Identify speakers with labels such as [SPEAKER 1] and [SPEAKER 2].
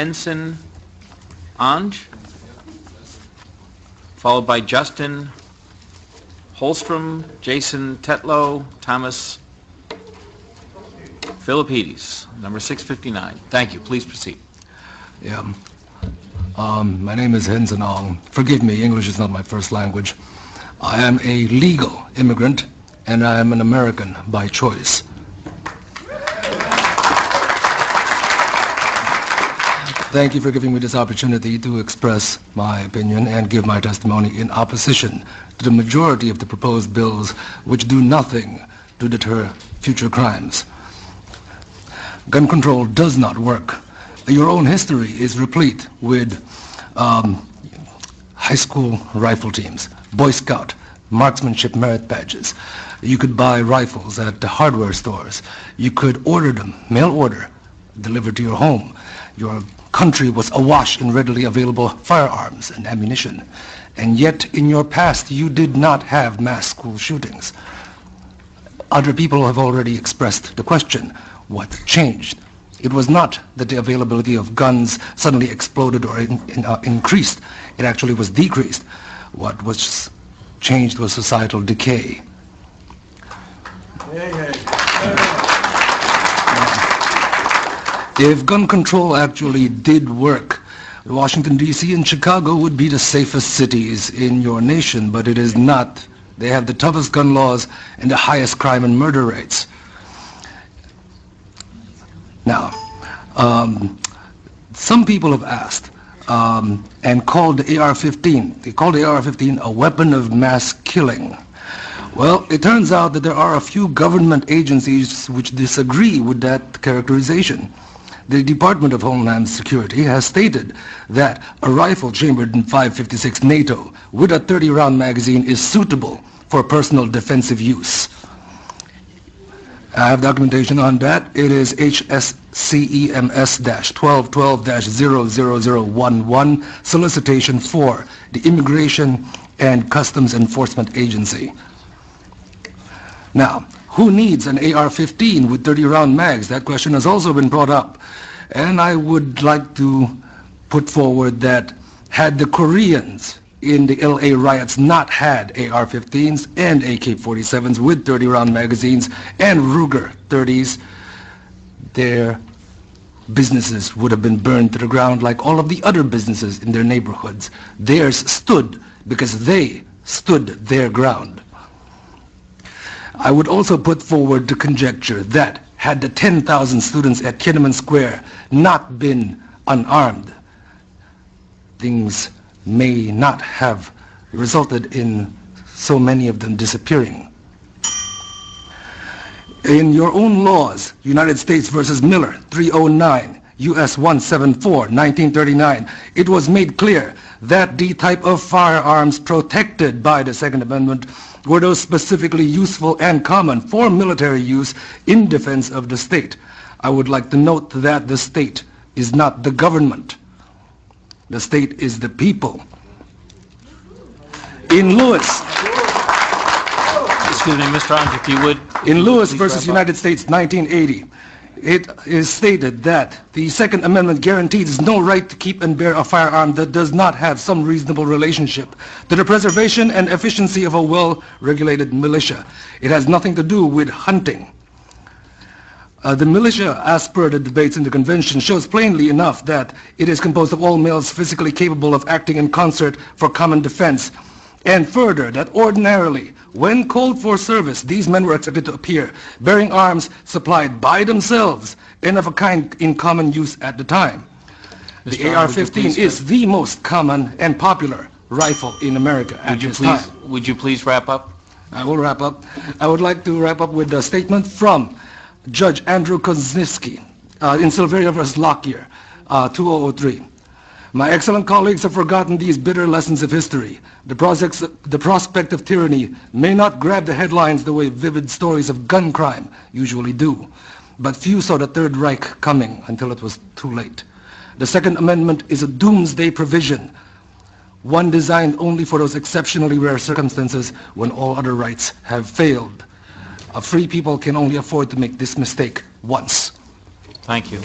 [SPEAKER 1] Henson Ange, followed by Justin Holstrom, Jason Tetlow, Thomas Philippides, number 659. Thank you. Please proceed.
[SPEAKER 2] Yeah. My name is Henson Ong. Forgive me, English is not my first language. I am a legal immigrant, and I am an American by choice. Thank you for giving me this opportunity to express my opinion and give my testimony in opposition to the majority of the proposed bills which do nothing to deter future crimes. Gun control does not work. Your own history is replete with high school rifle teams, Boy Scout, marksmanship merit badges. You could buy rifles at the hardware stores. You could order them, mail order, delivered to your home. Your country was awash in readily available firearms and ammunition. And yet, in your past, you did not have mass school shootings. Other people have already expressed the question, what changed? It was not that the availability of guns suddenly exploded or increased. It actually was decreased. What was changed was societal decay. If gun control actually did work, Washington, D.C. and Chicago would be the safest cities in your nation, but it is not. They have the toughest gun laws and the highest crime and murder rates. Now, some people have asked and called the AR-15. They called the AR-15 a weapon of mass killing. Well, it turns out that there are a few government agencies which disagree with that characterization. The Department of Homeland Security has stated that a rifle chambered in 5.56 NATO with a 30-round magazine is suitable for personal defensive use. I have documentation on that. It is HSCEMS-1212-00011, solicitation for the Immigration and Customs Enforcement Agency. Now, who needs an AR-15 with 30-round mags? That question has also been brought up. And I would like to put forward that had the Koreans in the LA riots not had AR-15s and AK-47s with 30-round magazines and Ruger 30s, their businesses would have been burned to the ground like all of the other businesses in their neighborhoods. Theirs stood because they stood their ground. I would also put forward the conjecture that had the 10,000 students at Tiananmen Square not been unarmed, things may not have resulted in so many of them disappearing. In your own laws, United States versus Miller, 309, U.S. 174, 1939, it was made clear that the type of firearms protected by the Second Amendment were those specifically useful and common for military use in defense of the state. I would like to note that the state is not the government. The state is the people. In Lewis,
[SPEAKER 1] excuse me, Mr. Ange, if you would.
[SPEAKER 2] In Lewis versus United States, 1980, it is stated that the Second Amendment guarantees no right to keep and bear a firearm that does not have some reasonable relationship to the preservation and efficiency of a well-regulated militia. It has nothing to do with hunting. The militia, as per the debates in the convention, shows plainly enough that it is composed of all males physically capable of acting in concert for common defense. And further, that ordinarily, when called for service, these men were expected to appear bearing arms supplied by themselves and of a kind in common use at the time. The AR-15 is the most common and popular rifle in America at this time.
[SPEAKER 1] Would you please wrap up?
[SPEAKER 2] I will wrap up. I would like to wrap up with a statement from Judge Andrew Kozinski in Silveria vs. Lockyer, 2003. My excellent colleagues have forgotten these bitter lessons of history. The prospect of tyranny may not grab the headlines the way vivid stories of gun crime usually do, but few saw the Third Reich coming until it was too late. The Second Amendment is a doomsday provision, one designed only for those exceptionally rare circumstances when all other rights have failed. A free people can only afford to make this mistake once.
[SPEAKER 1] Thank you.